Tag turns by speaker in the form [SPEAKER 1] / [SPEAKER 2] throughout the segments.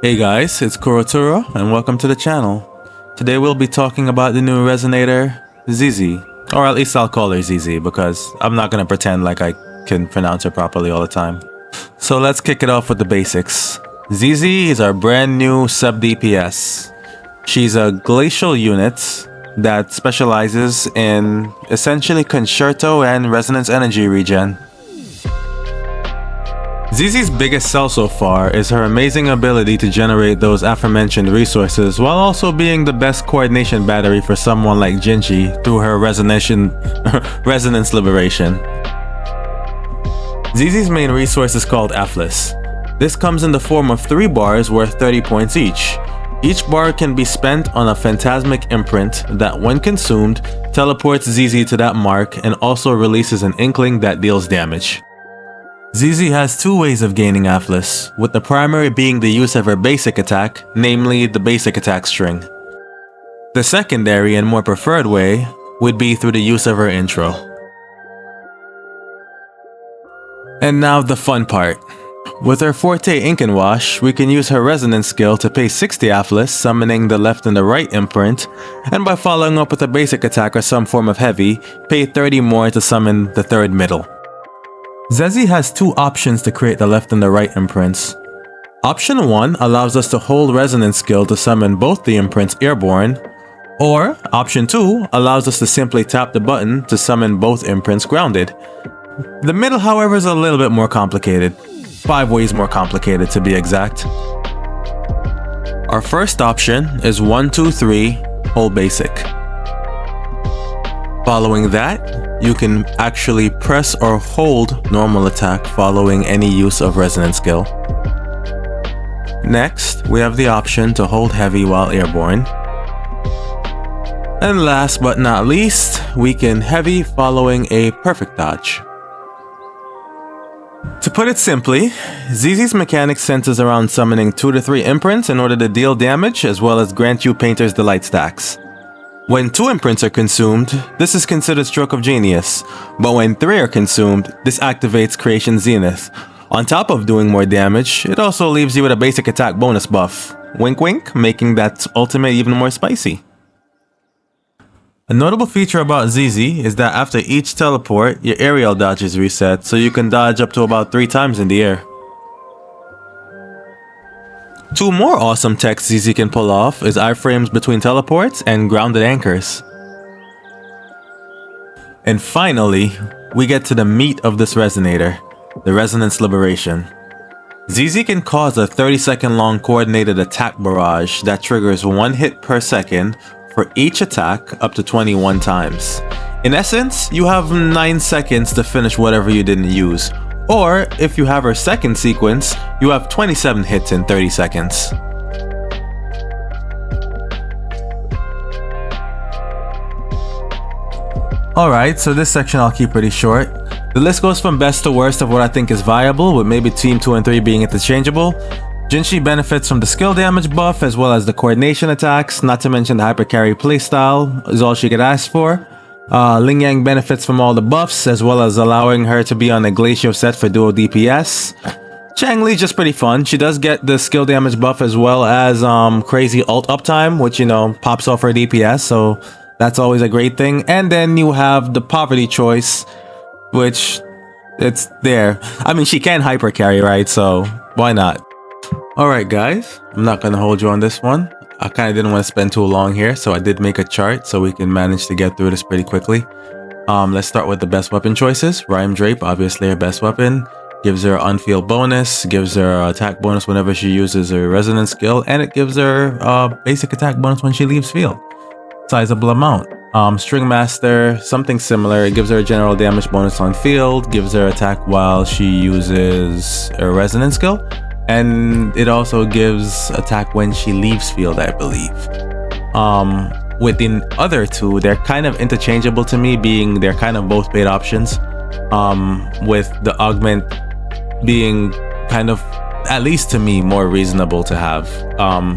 [SPEAKER 1] Hey guys, it's Kuroturo and welcome to the channel. Today we'll be talking about the new resonator, Zhezhi. Or at least I'll call her Zhezhi because I'm not gonna pretend like I can pronounce her properly all the time. So let's kick it off with the basics. Zhezhi is our brand new sub DPS. She's a glacial unit that specializes in essentially concerto and resonance energy regen. Zhezhi's biggest sell so far is her amazing ability to generate those aforementioned resources while also being the best coordination battery for someone like Zhezhi through her resonance liberation. Zhezhi's main resource is called Afflatus. This comes in the form of 3 bars worth 30 points each. Each bar can be spent on a phantasmic imprint that, when consumed, teleports Zhezhi to that mark and also releases an inkling that deals damage. Zhezhi has 2 ways of gaining Afflatus, with the primary being the use of her basic attack, namely the basic attack string. The secondary and more preferred way would be through the use of her intro. And now the fun part. With her Forte Ink and Wash, we can use her resonance skill to pay 60 Afflatus, summoning the left and the right imprint, and by following up with a basic attack or some form of heavy, pay 30 more to summon the third middle. Zhezhi has 2 options to create the left and the right imprints. Option 1 allows us to hold resonance skill to summon both the imprints airborne, or option 2 allows us to simply tap the button to summon both imprints grounded. The middle, however, is a little bit more complicated. 5 ways more complicated to be exact. Our first option is 1, 2, 3, hold basic. Following that, you can actually press or hold normal attack following any use of resonance skill. Next, we have the option to hold heavy while airborne. And last but not least, we can heavy following a perfect dodge. To put it simply, Zhezhi's mechanic centers around summoning 2 to 3 imprints in order to deal damage as well as grant you Painter's Delight stacks. When 2 imprints are consumed, this is considered Stroke of Genius, but when 3 are consumed, this activates Creation Zenith. On top of doing more damage, it also leaves you with a basic attack bonus buff. Wink wink, making that ultimate even more spicy. A notable feature about Zhezhi is that after each teleport, your aerial dodge is reset, so you can dodge up to about 3 times in the air. 2 more awesome techs Zhezhi can pull off is iframes between teleports and grounded anchors. And finally, we get to the meat of this resonator, the resonance liberation. Zhezhi can cause a 30-second long coordinated attack barrage that triggers 1 hit per second for each attack up to 21 times. In essence, you have 9 seconds to finish whatever you didn't use. Or, if you have her second sequence, you have 27 hits in 30 seconds. Alright, so this section I'll keep pretty short. The list goes from best to worst of what I think is viable, with maybe Team 2 and 3 being interchangeable. Zhezhi benefits from the skill damage buff as well as the coordination attacks, not to mention the hypercarry playstyle is all she could ask for. Ling Yang benefits from all the buffs as well as allowing her to be on a Glacio set for duo DPS. Changli just pretty fun. She does get the skill damage buff as well as crazy ult uptime, which pops off her DPS, so that's always a great thing. And then you have the poverty choice, which it's there. I mean, she can hypercarry, right? So why not? Alright guys, I'm not gonna hold you on this one. I kind of didn't want to spend too long here, so I did make a chart so we can manage to get through this pretty quickly. Let's start with the best weapon choices. Rhyme Drape, obviously her best weapon. Gives her unfeel bonus, gives her attack bonus whenever she uses her resonance skill, and it gives her basic attack bonus when she leaves field. Sizable amount. String Master, something similar. It gives her a general damage bonus on field, gives her attack while she uses her resonance skill. And it also gives attack when she leaves field, I believe. With the other 2, they're kind of interchangeable to me, being they're kind of both paid options. With the augment being kind of, at least to me, more reasonable to have.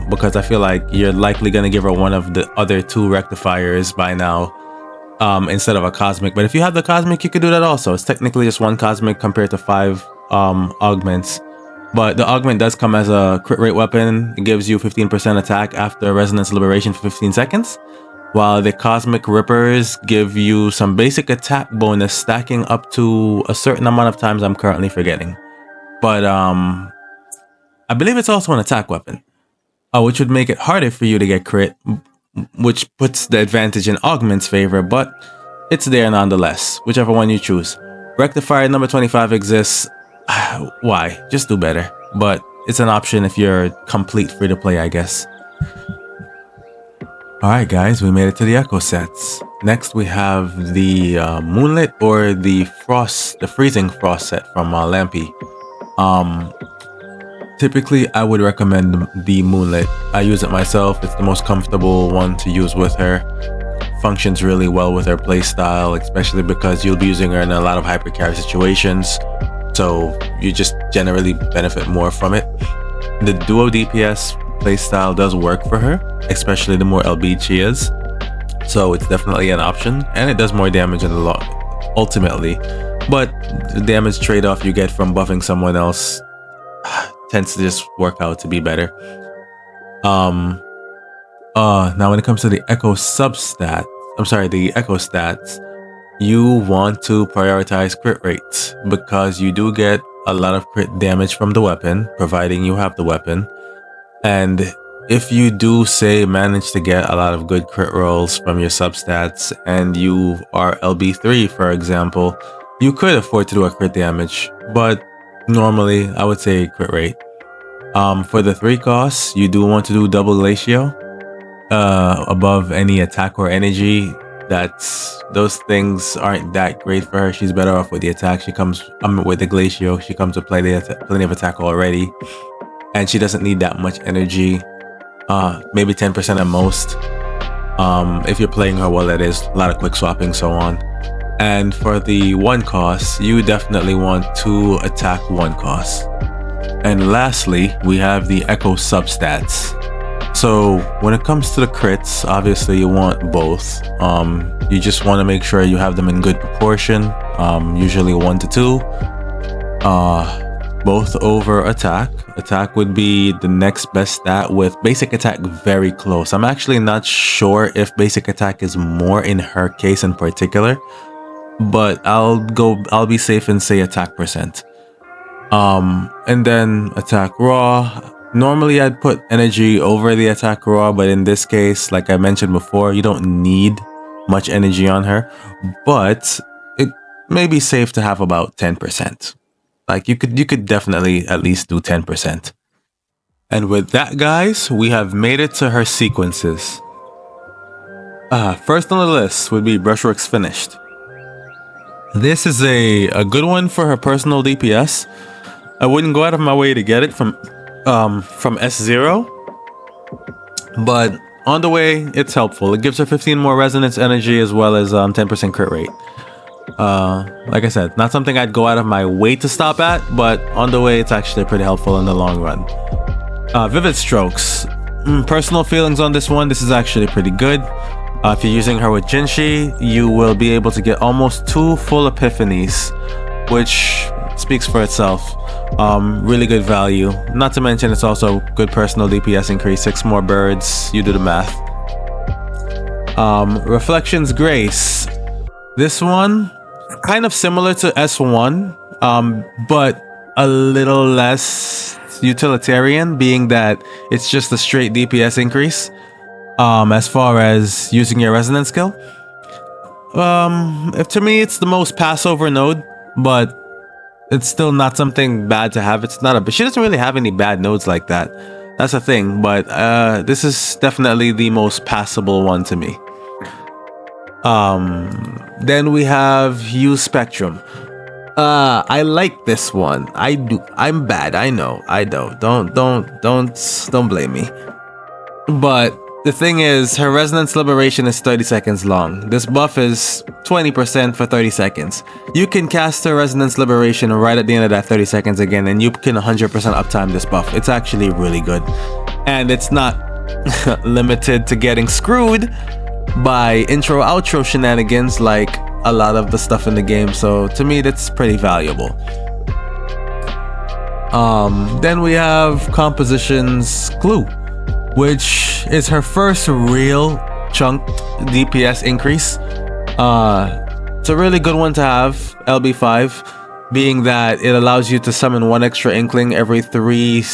[SPEAKER 1] Because I feel like you're likely going to give her one of the other 2 rectifiers by now, instead of a cosmic. But if you have the cosmic, you could do that also. It's technically just 1 cosmic compared to 5 augments. But the augment does come as a crit rate weapon. It gives you 15% attack after Resonance Liberation for 15 seconds. While the Cosmic Rippers give you some basic attack bonus stacking up to a certain amount of times I'm currently forgetting. But I believe it's also an attack weapon, which would make it harder for you to get crit, which puts the advantage in Augment's favor, but it's there nonetheless, whichever one you choose. Rectifier number 25 exists. Why? Just do better. But it's an option if you're complete free to play, I guess. Alright guys, we made it to the Echo sets. Next we have the Moonlit or the Freezing Frost set from Lampy. Typically I would recommend the Moonlit. I use it myself. It's the most comfortable one to use with her. Functions really well with her playstyle, especially because you'll be using her in a lot of hypercarry situations. So you just generally benefit more from it. The duo DPS playstyle does work for her, especially the more LB she is. So it's definitely an option, and it does more damage in the long ultimately. But the damage trade-off you get from buffing someone else tends to just work out to be better. Now when it comes to the Echo substat, the Echo stats, you want to prioritize crit rates because you do get a lot of crit damage from the weapon, providing you have the weapon. And if you do manage to get a lot of good crit rolls from your substats and you are LB3 for example, you could afford to do a crit damage, but normally I would say crit rate. For the 3 costs, you do want to do double Glacio above any attack or energy. Those things aren't that great for her. She's better off with the attack. With the Glacio, she comes with plenty of attack already, and she doesn't need that much energy. Maybe 10% at most. If you're playing her well, that is a lot of quick swapping, so on. And for the 1 cost, you definitely want to attack 1 cost. And lastly, we have the Echo substats. So when it comes to the crits, obviously you want both. You just want to make sure you have them in good proportion, usually 1 to 2. Both over attack. Attack would be the next best stat, with basic attack very close. I'm actually not sure if basic attack is more in her case in particular, but I'll be safe and say attack percent. And then attack raw. Normally I'd put energy over the attack raw, but in this case, like I mentioned before, you don't need much energy on her, but it may be safe to have about 10%. Like you could definitely at least do 10%. And with that, guys, we have made it to her sequences. First on the list would be Brushworks Finished. This is a good one for her personal DPS. I wouldn't go out of my way to get it from S0, but on the way it's helpful. It gives her 15 more resonance energy as well as 10% crit rate. Like I said, not something I'd go out of my way to stop at, but on the way it's actually pretty helpful in the long run. Vivid Strokes. Personal feelings on this one. This is actually pretty good. If you're using her with Zhezhi, you will be able to get almost 2 full epiphanies, which speaks for itself. Really good value. Not to mention it's also good personal DPS increase. 6 more birds, you do the math. Reflections Grace. This one, kind of similar to S1, but a little less utilitarian, being that it's just a straight DPS increase. As far as using your resonance skill, to me it's the most Passover node, but it's still not something bad to have. It's not she doesn't really have any bad nodes like that. That's the thing, but this is definitely the most passable one to me. Then we have Use Spectrum. I like this one. I do. I'm bad. I know. I don't. Don't blame me. But the thing is, her Resonance Liberation is 30 seconds long. This buff is 20% for 30 seconds. You can cast her Resonance Liberation right at the end of that 30 seconds again, and you can 100% uptime this buff. It's actually really good. And it's not limited to getting screwed by intro-outro shenanigans like a lot of the stuff in the game. So to me, that's pretty valuable. Then we have Composition's Clue, which is her first real chunked DPS increase. It's a really good one to have, LB5, being that it allows you to summon one extra inkling every three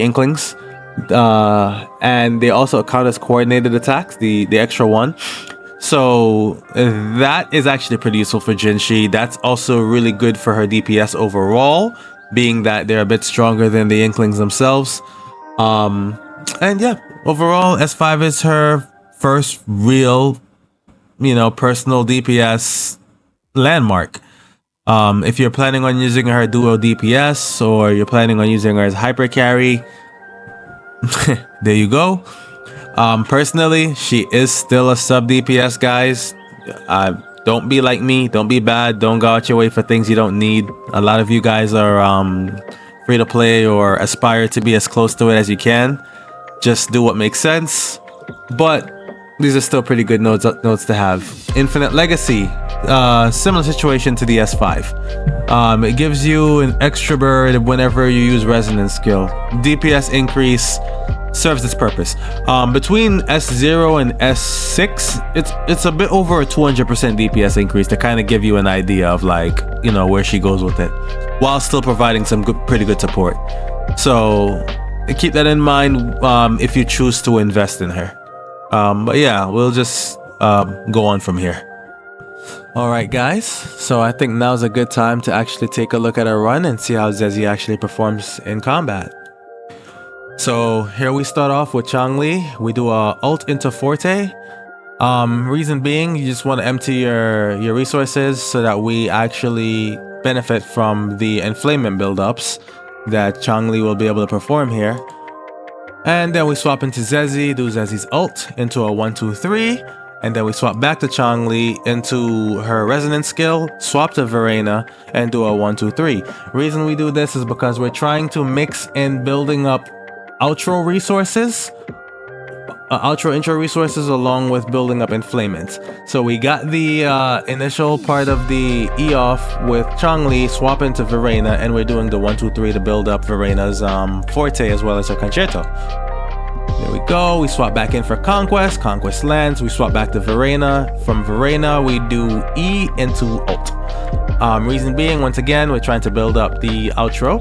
[SPEAKER 1] inklings. And they also count as coordinated attacks, the extra one. So that is actually pretty useful for Zhezhi. That's also really good for her DPS overall, being that they're a bit stronger than the inklings themselves. And yeah, overall S5 is her first real, personal DPS landmark. If you're planning on using her duo DPS, or you're planning on using her as hyper carry, there you go. Personally, she is still a sub DPS, guys. Don't be like me. Don't be bad. Don't go out your way for things you don't need. A lot of you guys are free to play or aspire to be as close to it as you can. Just do what makes sense. But these are still pretty good notes to have. Infinite Legacy, similar situation to the S5. It gives you an extra bird whenever you use Resonance skill. DPS increase serves its purpose. Between S0 and S6, it's a bit over a 200% DPS increase to kind of give you an idea of where she goes with it, while still providing some pretty good support. So keep that in mind if you choose to invest in her. But yeah, we'll just go on from here. Alright guys, so I think now's a good time to actually take a look at our run and see how Zhezhi actually performs in combat. So here we start off with Changli. We do a ult into Forte. Reason being, you just want to empty your resources so that we actually benefit from the enflamement buildups that Changli will be able to perform here. And then we swap into Zhezhi, do Zhezhi's ult into a 1-2-3, and then we swap back to Changli into her resonance skill, swap to Verina, and do a 1-2-3. Reason we do this is because we're trying to mix in building up outro resources, intro resources, along with building up enflamement. So we got the initial part of the E off with Changli, swap into Verina, and we're doing the 1-2-3 to build up Verina's Forte as well as her Concerto. There we go. We swap back in for Conquest. Conquest lands. We swap back to Verina. From Verina, we do E into ult. Reason being, once again, we're trying to build up the outro.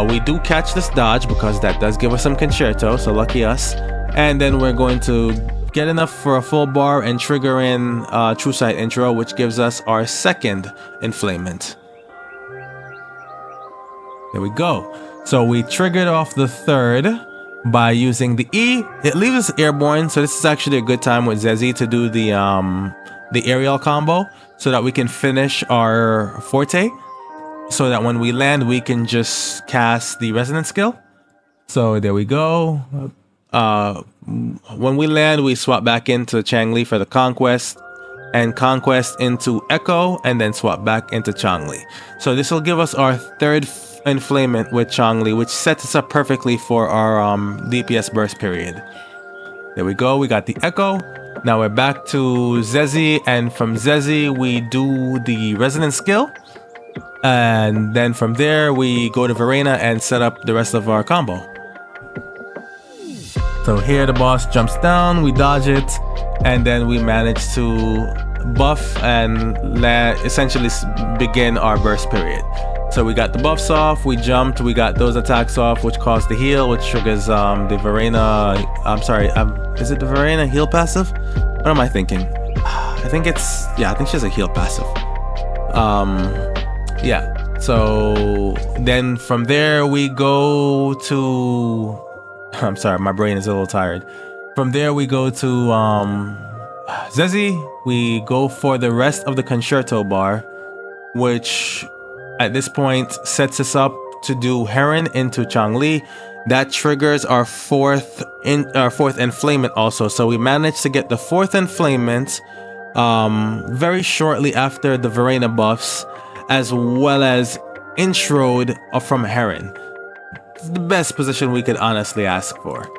[SPEAKER 1] We do catch this dodge because that does give us some Concerto, so lucky us. And then we're going to get enough for a full bar and trigger in True Sight intro, which gives us our second enflamement. There we go. So we triggered off the third by using the E. It leaves us airborne, so this is actually a good time with Zhezhi to do the aerial combo so that we can finish our Forte, so that when we land we can just cast the resonance skill. So there we go. When we land, we swap back into Changli for the Conquest, and Conquest into Echo, and then swap back into Changli. So this will give us our third enflamement with Changli, which sets us up perfectly for our DPS burst period. There we go. We got the Echo. Now we're back to Zhezhi, and from Zhezhi we do the resonance skill. And then from there we go to Verina and set up the rest of our combo. So here the boss jumps down, we dodge it, and then we manage to buff and essentially begin our burst period. So we got the buffs off, we jumped, we got those attacks off, which caused the heal, which triggers the Verina, is it the Verina heal passive? What am I thinking? I think she has a heal passive. Yeah, so then from there we go to, I'm sorry, my brain is a little tired. From there we go to Zhezhi. We go for the rest of the Concerto bar, which at this point sets us up to do Heron into Changli. That triggers our fourth enflamement also. So we managed to get the fourth enflamement very shortly after the Verina buffs, as well as introed from Heron. It's the best position we could honestly ask for.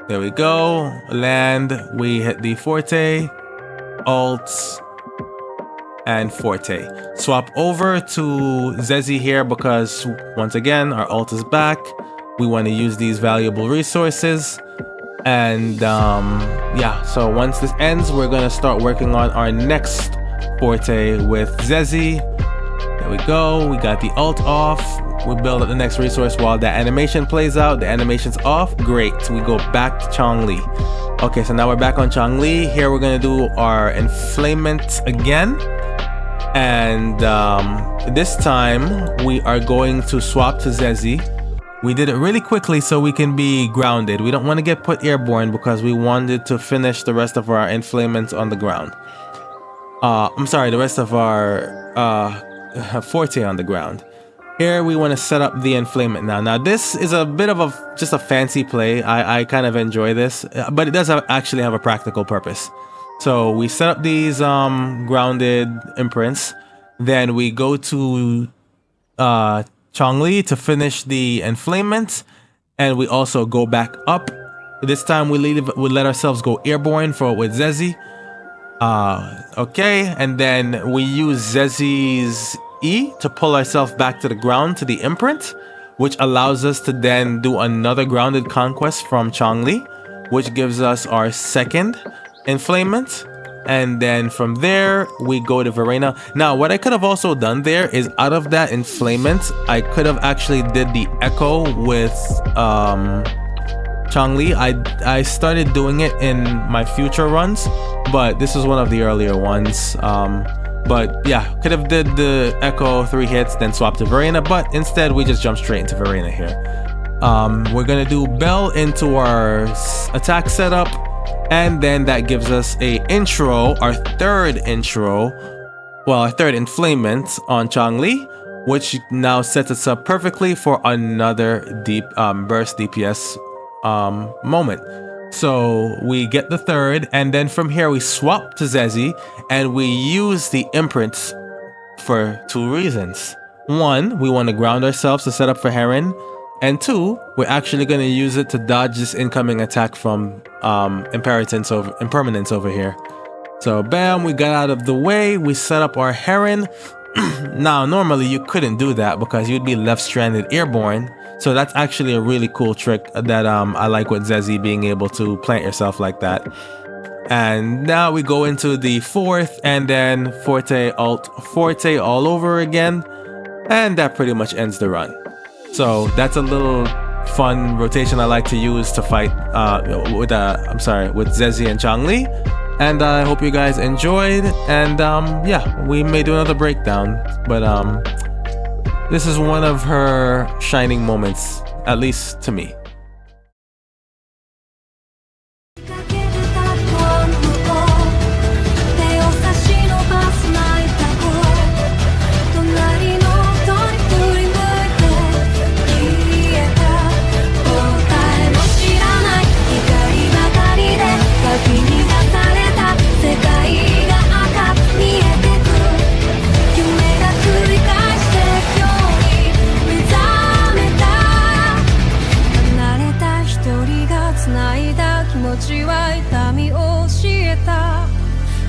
[SPEAKER 1] There we go. Land. We hit the Forte. Alt. and Forte. Swap over to Zhezhi here because once again our ult is back. We want to use these valuable resources. And yeah, so once this ends, we're gonna start working on our next Forte with Zhezhi. There we go, we got the ult off. We build up the next resource while that animation plays out. The animation's off, great. We go back to Changli. Okay, so now we're back on Changli. Here we're gonna do our enflamement again. And this time we are going to swap to Zhezhi. We did it really quickly so we can be grounded. We don't want to get put airborne because we wanted to finish the rest of our enflamements on the ground. I'm sorry, the rest of our Forte on the ground. Here we want to set up the enflamement now. Now this is a bit of just a fancy play. I kind of enjoy this, but it does actually have a practical purpose. So we set up these grounded imprints. Then we go to Changli to finish the enflamement, and we also go back up. This time we let ourselves go airborne with Zhezhi. Okay, and then we use Zhezhi's E to pull ourselves back to the ground to the imprint, which allows us to then do another grounded conquest from Changli, which gives us our second enflamement. And then from there we go to Verina. Now what I could have also done there is out of that enflamement I could have actually did the echo with Changli. I started doing it in my future runs, but this is one of the earlier ones. But yeah, could have did the echo 3 hits then swap to Verina, but instead we just jump straight into Verina here. We're gonna do Bell into our attack setup. And then that gives us our third enflamement on Changli, which now sets us up perfectly for another deep burst DPS moment. So we get the third, and then from here we swap to Zhezhi, and we use the imprints for 2 reasons. 1, we want to ground ourselves to set up for Heron. And 2, we're actually going to use it to dodge this incoming attack from Impermanence over here. So bam, we got out of the way, we set up our Heron. Now normally you couldn't do that because you'd be left stranded airborne. So that's actually a really cool trick that I like with Zhezhi, being able to plant yourself like that. And now we go into the 4th, and then Forte ult Forte all over again. And that pretty much ends the run. So that's a little fun rotation I like to use to fight with Zhezhi and Changli. And I hope you guys enjoyed. And yeah, we may do another breakdown, but this is one of her shining moments, at least to me.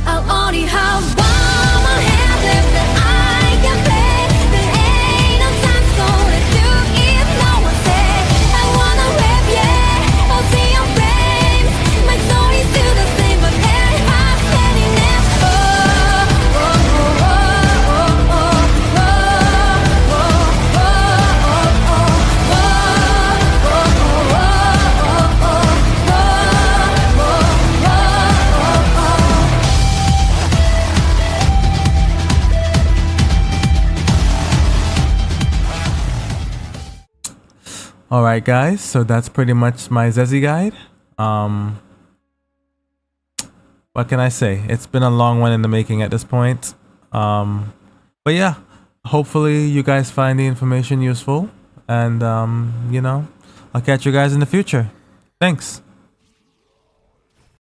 [SPEAKER 2] I'll only have one more hand left that I can play. There ain't no time, so let's do it. No one say I wanna rap, yeah. I'll see your flames. My story's still the same, but every heart's standing next.
[SPEAKER 1] Alright guys, so that's pretty much my Zhezhi guide. What can I say? It's been a long one in the making at this point. But yeah, hopefully you guys find the information useful. And you know, I'll catch you guys in the future. Thanks.